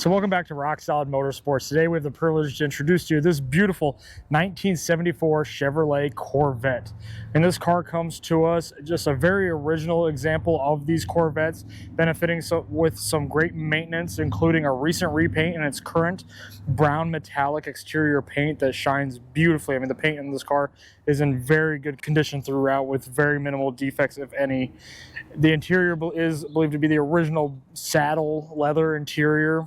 So welcome back to Rock Solid Motorsports. Today we have the privilege to introduce to you this beautiful 1974 Chevrolet Corvette. And this car comes to us just a very original example of these Corvettes, benefiting with some great maintenance, including a recent repaint and its current brown metallic exterior paint that shines beautifully. I mean, the paint in this car is in very good condition throughout with very minimal defects, if any. The interior is believed to be the original saddle leather interior.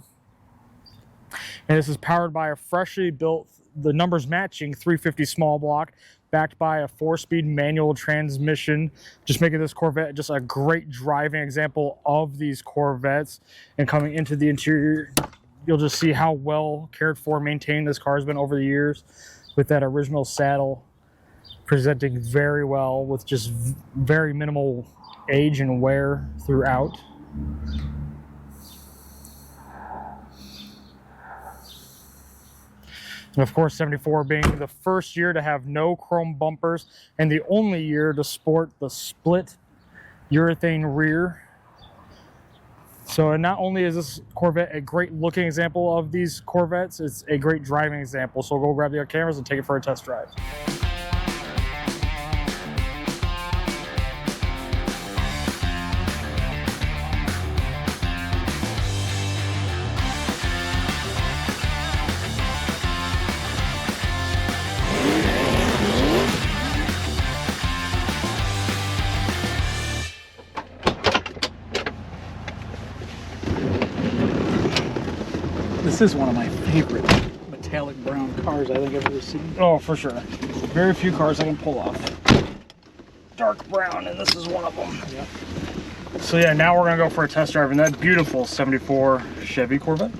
And this is powered by a freshly built, the numbers matching 350 small block, backed by a 4-speed manual transmission, just making this Corvette just a great driving example of these Corvettes. And coming into the interior, you'll just see how well cared for, maintained this car has been over the years, with that original saddle presenting very well with just very minimal age and wear throughout. And of course, 74 being the first year to have no chrome bumpers and the only year to sport the split urethane rear. So not only is this Corvette a great looking example of these Corvettes, it's a great driving example. So we'll go grab the cameras and take it for a test drive. This is one of my favorite metallic brown cars I think I've ever seen. Oh, for sure. Very few cars I can pull off dark brown, and this is one of them. Yep. So yeah, now we're gonna go for a test drive in that beautiful 74 Chevy Corvette.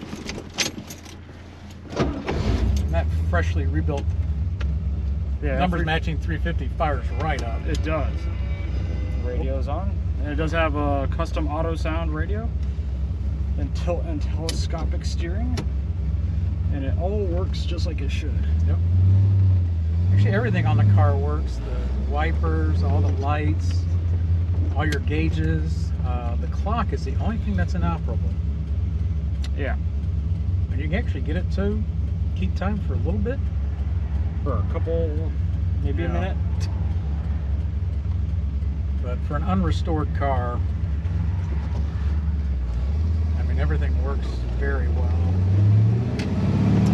And that freshly rebuilt, numbers matching 350 fires right up. It does. Radio's on, and it does have a custom Autosound radio and tilt and telescopic steering, and it all works just like it should. Yep. Actually, everything on the car works. The wipers, all the lights, all your gauges. The clock is the only thing that's inoperable. Yeah. And you can actually get it to keep time for a little bit. For a couple, maybe a minute. But for an unrestored car, I mean, everything works very well.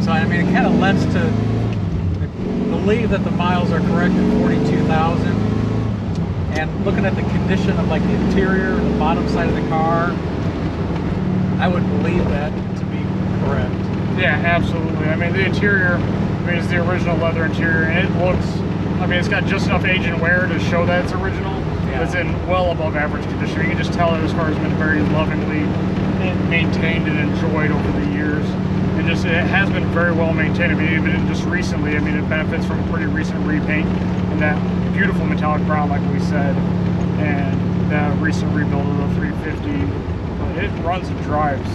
So, I mean, it kind of lends to, I believe that the miles are correct at 42,000. And looking at the condition of like the interior, the bottom side of the car, I would believe that to be correct. Yeah, absolutely. I mean, the interior, I mean, it's the original leather interior, and it looks, I mean, it's got just enough age and wear to show that it's original. Yeah. It's in well above average condition. You can just tell that this car has been very lovingly maintained and enjoyed over the years, and just it has been very well maintained. I mean, even just recently, I mean, it benefits from a pretty recent repaint and that beautiful metallic brown, like we said, and that recent rebuild of the 350. But it runs and drives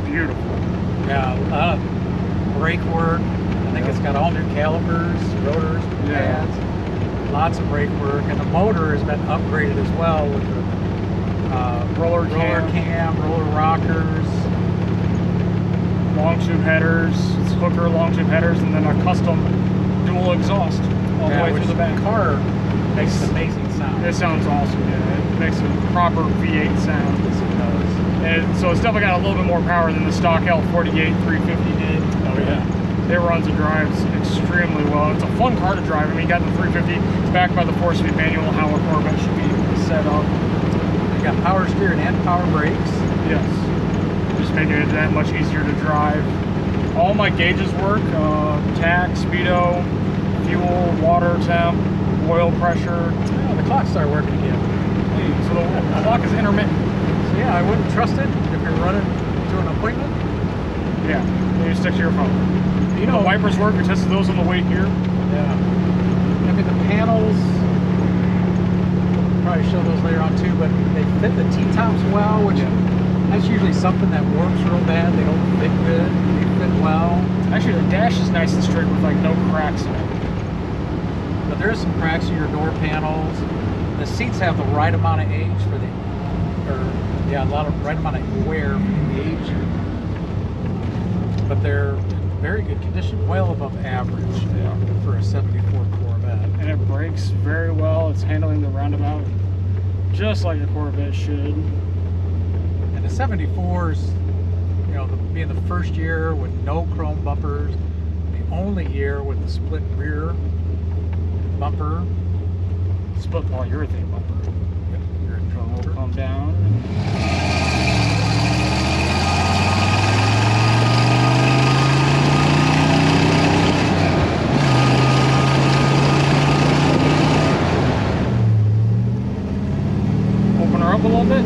beautiful. Yeah, a lot of brake work. I think it's got all new calipers, rotors, pads, lots of brake work, and the motor has been upgraded as well with the roller cam, roller rockers, long tube headers, it's hooker long tube headers, and then a custom dual exhaust all the way through the back. The car makes an amazing sound. It sounds awesome. Yeah, it makes a proper V8 sound. Yes, it does. And so it's definitely got a little bit more power than the stock L48 350 did. Oh yeah. It runs and drives extremely well. It's a fun car to drive. I mean, you got the 350. It's backed by the 4-speed manual, how a Corvette should be set up. You got power steering and power brakes. Yes. Just making it that much easier to drive. All my gauges work. Tach, speedo, fuel, water temp, oil pressure. Oh, the clock started working again. Hey, so the clock is intermittent. So yeah, I wouldn't trust it if you're running to an appointment. Yeah, you stick to your phone. You know, the wipers work. We tested those on the way here. Yeah. I mean, the panels, probably show those later on too, but they fit the T-tops well, which that's usually something that works real bad. They don't fit good. They fit well. Actually, the dash is nice and straight with like no cracks in it. But there is some cracks in your door panels. The seats have the right amount of age for the, or yeah, a lot of right amount of wear for the age but they're in very good condition, well above average for a 74 Corvette. And it brakes very well. It's handling the roundabout just like a Corvette should. And the 74s, you know, being the first year with no chrome bumpers, the only year with the split rear bumper. Split polyurethane bumper. Yep, rear bumper. We'll calm down. Open her up a little bit.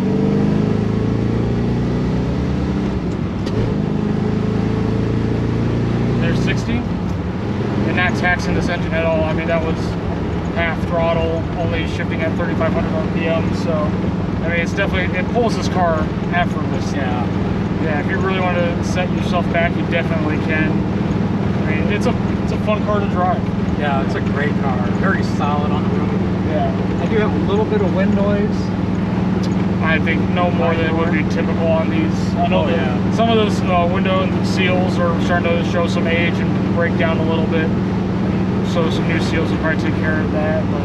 There's 60. And not taxing this engine at all. I mean, that was half throttle, only shifting at 3,500 RPM. So, I mean, it's definitely, it pulls this car effortlessly. Yeah, if you really want to set yourself back, you definitely can. I mean, it's a fun car to drive. Yeah, it's a great car. Very solid on the road. Yeah. I do have a little bit of wind noise. I think no more than would be typical on these. I know some of those window seals are starting to show some age and break down a little bit. So some new seals will probably take care of that. But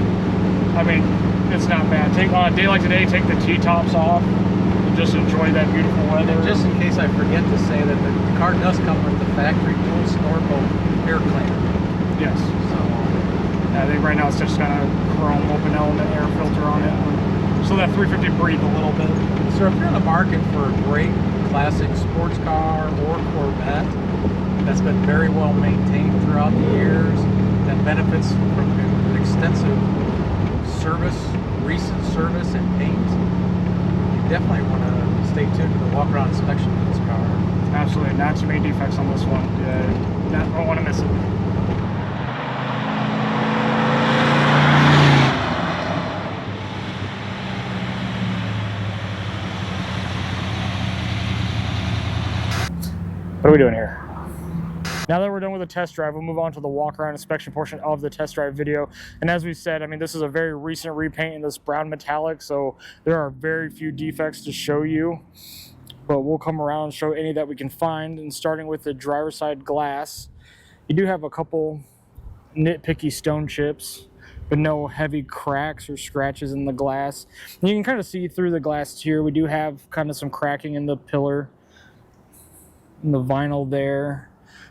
I mean, it's not bad. On a day like today, take the T-tops off and just enjoy that beautiful weather. And just in case I forget to say that the car does come with the factory dual snorkel air cleaner. Yes. So I think right now it's just got a chrome open element air filter on it. So that 350 breathe a little bit. So if you're in the market for a great classic sports car or Corvette that's been very well maintained throughout the years, that benefits from an extensive service, recent service and paint, you definitely want to stay tuned to the walk-around inspection of this car. Absolutely, not too many defects on this one. Don't want to miss it. What are we doing here? Now that we're done with the test drive, we'll move on to the walk-around inspection portion of the test drive video. And as we said, I mean, this is a very recent repaint in this brown metallic, so there are very few defects to show you. But we'll come around and show any that we can find. And starting with the driver's side glass, you do have a couple nitpicky stone chips, but no heavy cracks or scratches in the glass. And you can kind of see through the glass here. We do have kind of some cracking in the pillar, in the vinyl there,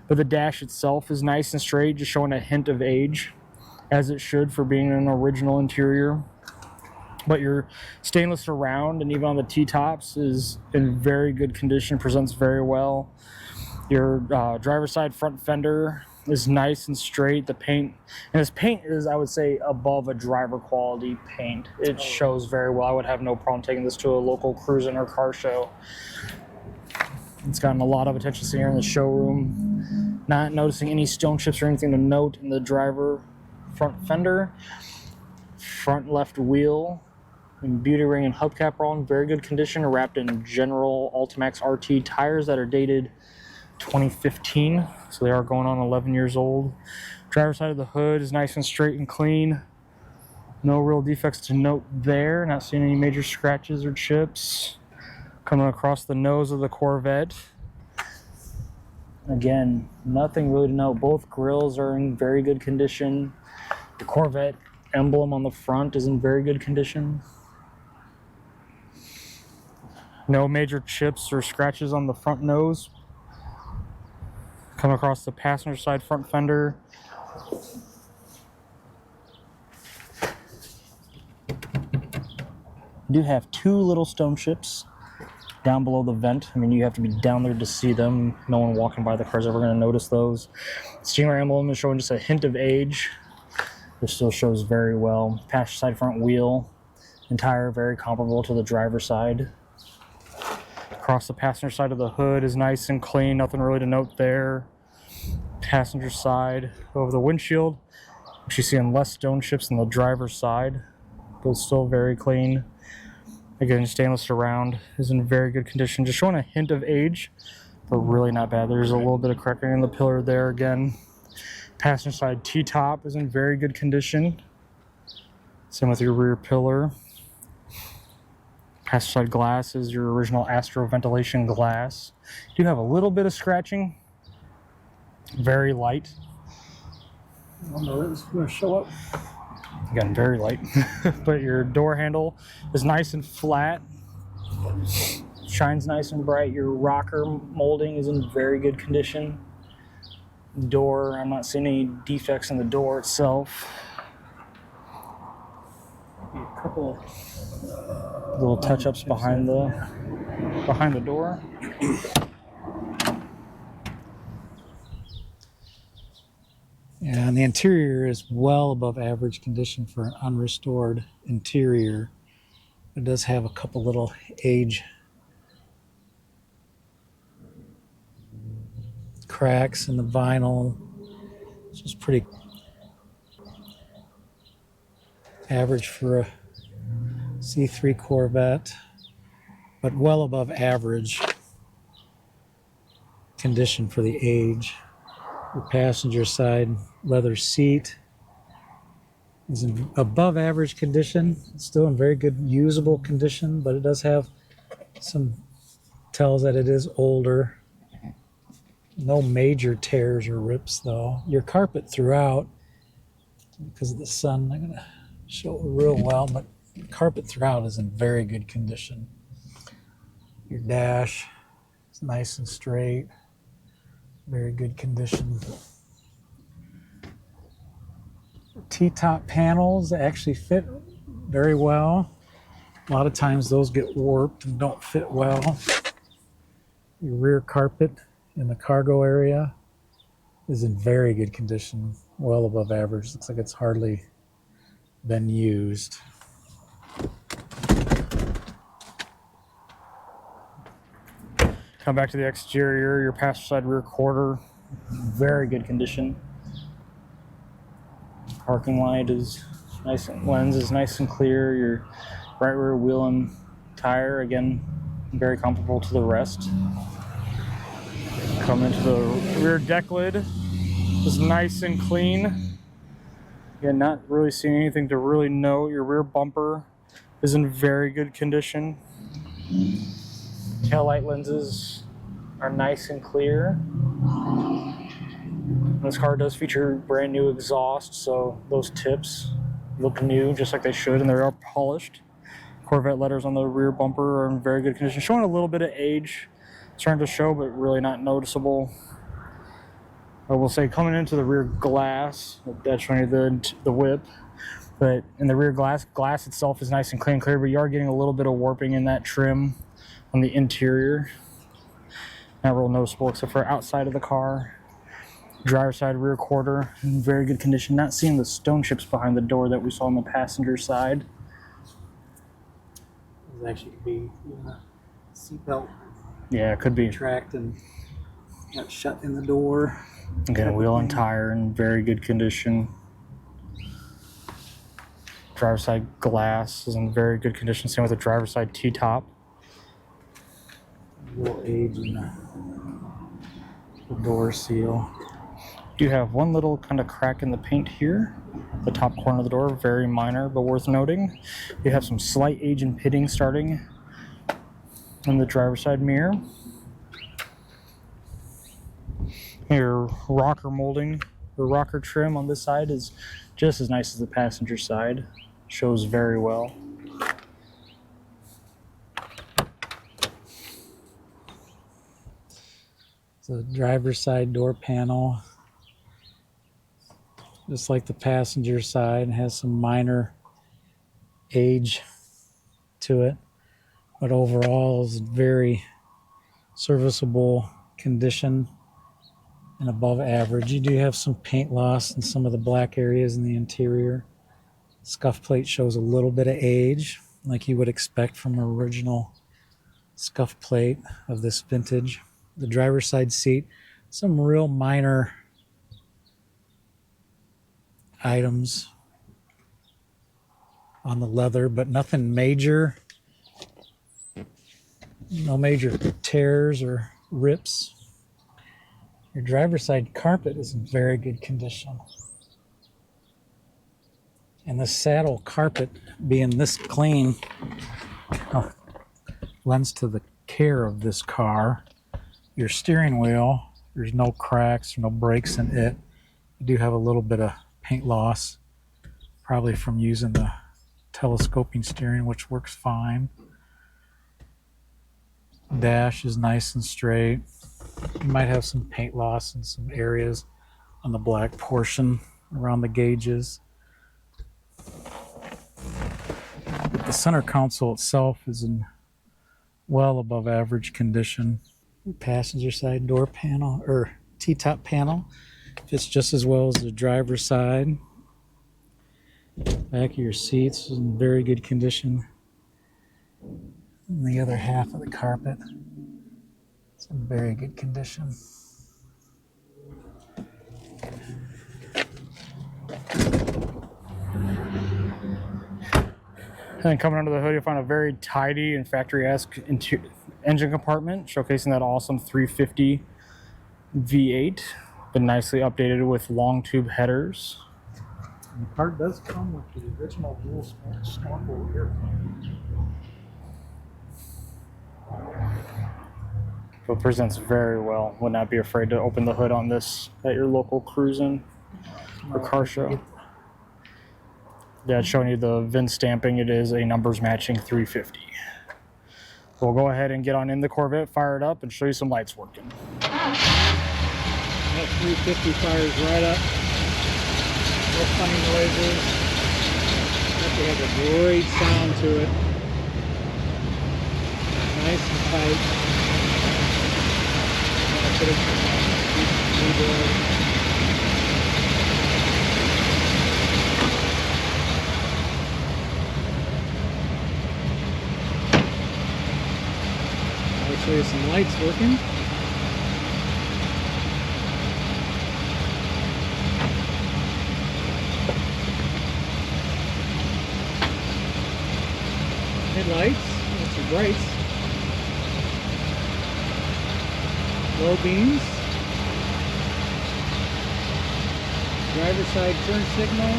but the dash itself is nice and straight, just showing a hint of age, as it should for being an original interior. But your stainless surround and even on the T-tops is in very good condition, presents very well. Your driver's side front fender is nice and straight. The paint, and this paint is, I would say, above a driver quality paint. It shows very well. I would have no problem taking this to a local cruising or car show. It's gotten a lot of attention here in the showroom. Not noticing any stone chips or anything to note in the driver front fender. Front left wheel and beauty ring and hubcap are all in very good condition, wrapped in general Ultimax RT tires that are dated 2015, so they are going on 11 years old. Driver's side of the hood is nice and straight and clean. No real defects to note there. Not seeing any major scratches or chips. Coming across the nose of the Corvette. Again, nothing really to note. Both grills are in very good condition. The Corvette emblem on the front is in very good condition. No major chips or scratches on the front nose. Come across the passenger side front fender. You do have two little stone chips down below the vent. I mean, you have to be down there to see them. No one walking by the car is ever going to notice those. Steamer emblem is showing just a hint of age. It still shows very well. Passenger side front wheel and tire very comparable to the driver's side. Across the passenger side of the hood is nice and clean. Nothing really to note there. Passenger side over the windshield, you're seeing less stone chips than the driver's side, but still very clean. Again, stainless surround is in very good condition, just showing a hint of age, but really not bad. There's a little bit of cracking in the pillar there again. Passenger side T-top is in very good condition. Same with your rear pillar. Passenger side glass is your original Astro ventilation glass. You do have a little bit of scratching Very light. I don't know if it's going to show up. Again, very light. But your door handle is nice and flat. Shines nice and bright. Your rocker molding is in very good condition. Door, I'm not seeing any defects in the door itself. A couple Little touch-ups behind the door. Yeah, and the interior is well above average condition for an unrestored interior. It does have a couple little age cracks in the vinyl. It's just pretty average for a C3 Corvette, but well above average condition for the age. The passenger side leather seat is in above average condition. It's still in very good usable condition, but it does have some tells that it is older. No major tears or rips though. Your carpet throughout, because of the sun, I'm gonna show it real well, but the carpet throughout is in very good condition. Your dash is nice and straight. Very good condition. T-top panels actually fit very well. A lot of times those get warped and don't fit well. Your rear carpet in the cargo area is in very good condition, well above average. Looks like it's hardly been used. Come back to the exterior, your passenger side rear quarter, very good condition. Parking light is nice, lens is nice and clear. Your right rear wheel and tire, again, very comparable to the rest. Come into the rear deck lid, is nice and clean. Again, not really seeing anything to really note. Your rear bumper is in very good condition. Taillight lenses are nice and clear. This car does feature brand new exhaust, so those tips look new, just like they should, and they are polished. Corvette letters on the rear bumper are in very good condition, showing a little bit of age. Starting to show, but really not noticeable. I will say, coming into the rear glass, that's showing you the whip, but in the rear glass itself is nice and clear, but you are getting a little bit of warping in that trim on the interior. Not real noticeable except for outside of the car. Driver's side rear quarter in very good condition. Not seeing the stone chips behind the door that we saw on the passenger side. This actually could be seatbelt. Yeah, it could be. Tracked and got shut in the door. Again, wheel and tire in very good condition. Driver's side glass is in very good condition. Same with the driver's side T-top. A little age in the door seal. Do have one little kind of crack in the paint here, the top corner of the door, very minor but worth noting. You have some slight age in pitting starting in the driver's side mirror. Your rocker molding, the rocker trim on this side is just as nice as the passenger side. Shows very well. The driver's side door panel, just like the passenger side, has some minor age to it, but overall is very serviceable condition and above average. You do have some paint loss in some of the black areas in the interior. Scuff plate shows a little bit of age, like you would expect from an original scuff plate of this vintage. The driver's side seat, some real minor items on the leather, but nothing major. No major tears or rips. Your driver's side carpet is in very good condition. And the saddle carpet being this clean lends to the care of this car. Your steering wheel There's no cracks or no breaks in it. You do have a little bit of paint loss, probably from using the telescoping steering, which works fine. Dash is nice and straight. You might have some paint loss in some areas on the black portion around the gauges. But the center console itself is in well above average condition. Passenger side door panel or T-top panel fits just as well as the driver's side. Back of your seats is in very good condition. And the other half of the carpet is in very good condition. And then coming under the hood, you'll find a very tidy and factory-esque engine compartment, showcasing that awesome 350 V8. Been nicely updated with long tube headers. And the car does come with the original dual snorkel air. So it presents very well. Would not be afraid to open the hood on this at your local cruising or car show. Yeah, it's showing you the VIN stamping. It is a numbers matching 350. So we'll go ahead and get on in the Corvette, fire it up, and show you some lights working. That 350 fires right up. No funny noises. Actually has a great sound to it. Nice and tight. I'll show you some lights working. Headlights, that's your brights. Low beams. Driver side turn signal.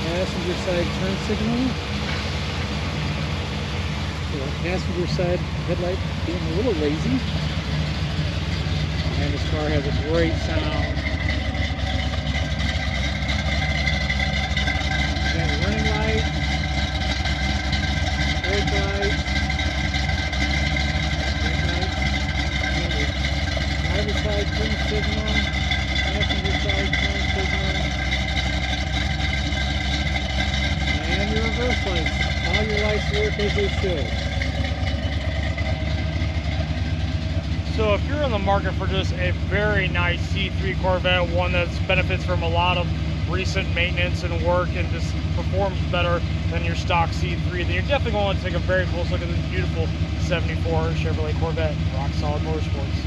Passenger side turn signal. So passenger side headlight being a little lazy. And this car has a great sound. Again, running light. Brake lights. Driver side turn signal, passenger side turn signal, and your reverse lights. All your lights work as they should. So if you're in the market for just a very nice C3 Corvette, one that benefits from a lot of recent maintenance and work and just performs better than your stock C3, then you're definitely going to take a very close look at this beautiful 74 Chevrolet Corvette. Rock solid motorsports.